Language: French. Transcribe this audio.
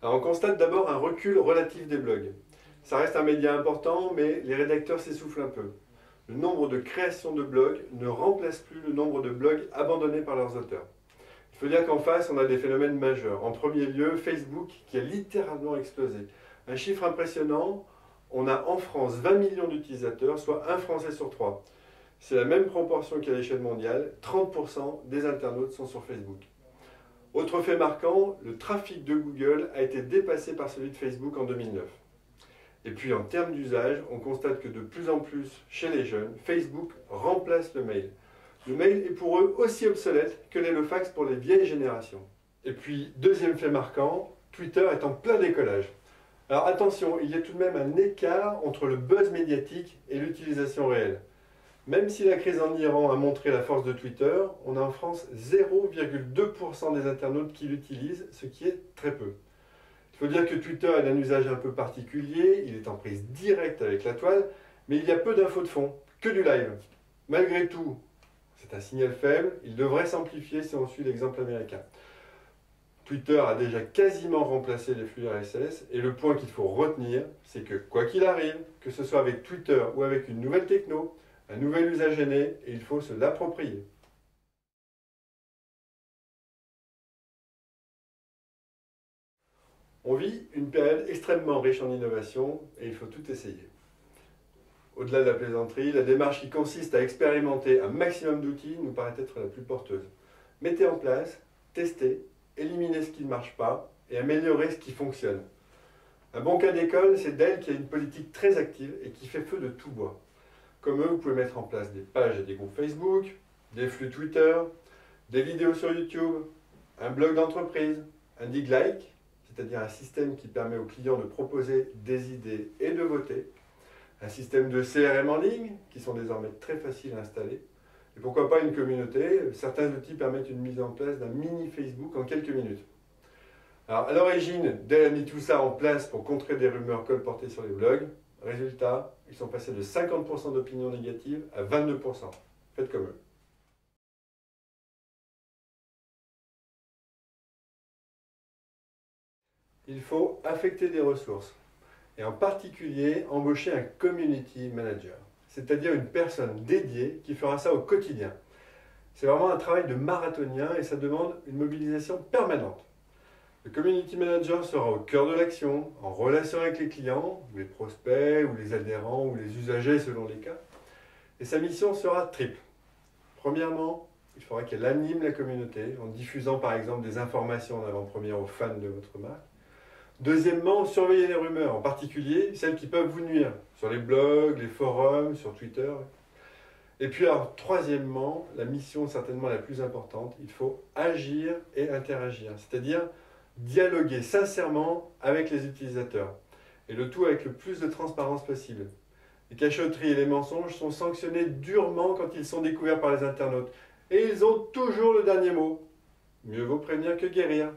Alors on constate d'abord un recul relatif des blogs. Ça reste un média important, mais les rédacteurs s'essoufflent un peu. Le nombre de créations de blogs ne remplace plus le nombre de blogs abandonnés par leurs auteurs. Il faut dire qu'en face, on a des phénomènes majeurs. En premier lieu, Facebook qui a littéralement explosé. Un chiffre impressionnant, on a en France 20 millions d'utilisateurs, soit un Français sur trois. C'est la même proportion qu'à l'échelle mondiale, 30% des internautes sont sur Facebook. Autre fait marquant, le trafic de Google a été dépassé par celui de Facebook en 2009. Et puis en termes d'usage, on constate que de plus en plus chez les jeunes, Facebook remplace le mail. Le mail est pour eux aussi obsolète que l'est le fax pour les vieilles générations. Et puis, deuxième fait marquant, Twitter est en plein décollage. Alors attention, il y a tout de même un écart entre le buzz médiatique et l'utilisation réelle. Même si la crise en Iran a montré la force de Twitter, on a en France 0,2% des internautes qui l'utilisent, ce qui est très peu. Il faut dire que Twitter a un usage un peu particulier, il est en prise directe avec la toile, mais il y a peu d'infos de fond, que du live. Malgré tout, c'est un signal faible, il devrait s'amplifier si on suit l'exemple américain. Twitter a déjà quasiment remplacé les flux RSS, et le point qu'il faut retenir, c'est que quoi qu'il arrive, que ce soit avec Twitter ou avec une nouvelle techno, un nouvel usage est né et il faut se l'approprier. On vit une période extrêmement riche en innovation et il faut tout essayer. Au-delà de la plaisanterie, la démarche qui consiste à expérimenter un maximum d'outils nous paraît être la plus porteuse. Mettez en place, testez, éliminez ce qui ne marche pas et améliorez ce qui fonctionne. Un bon cas d'école, c'est Dell qui a une politique très active et qui fait feu de tout bois. Comme eux, vous pouvez mettre en place des pages et des groupes Facebook, des flux Twitter, des vidéos sur YouTube, un blog d'entreprise, un dig like, c'est-à-dire un système qui permet aux clients de proposer des idées et de voter, un système de CRM en ligne, qui sont désormais très faciles à installer, et pourquoi pas une communauté. Certains outils permettent une mise en place d'un mini Facebook en quelques minutes. Alors, à l'origine, Dell a mis tout ça en place pour contrer des rumeurs colportées sur les blogs. Résultat, ils sont passés de 50% d'opinions négatives à 22%. Faites comme eux. Il faut affecter des ressources, et en particulier embaucher un community manager, c'est-à-dire une personne dédiée qui fera ça au quotidien. C'est vraiment un travail de marathonien et ça demande une mobilisation permanente. Le community manager sera au cœur de l'action, en relation avec les clients, ou les prospects, ou les adhérents, ou les usagers selon les cas. Et sa mission sera triple. Premièrement, il faudra qu'elle anime la communauté en diffusant par exemple des informations en avant-première aux fans de votre marque. Deuxièmement, surveiller les rumeurs, en particulier celles qui peuvent vous nuire, sur les blogs, les forums, sur Twitter. Et puis alors, troisièmement, la mission certainement la plus importante, il faut agir et interagir, c'est-à-dire dialoguer sincèrement avec les utilisateurs, et le tout avec le plus de transparence possible. Les cachotteries et les mensonges sont sanctionnés durement quand ils sont découverts par les internautes, et ils ont toujours le dernier mot. Mieux vaut prévenir que guérir.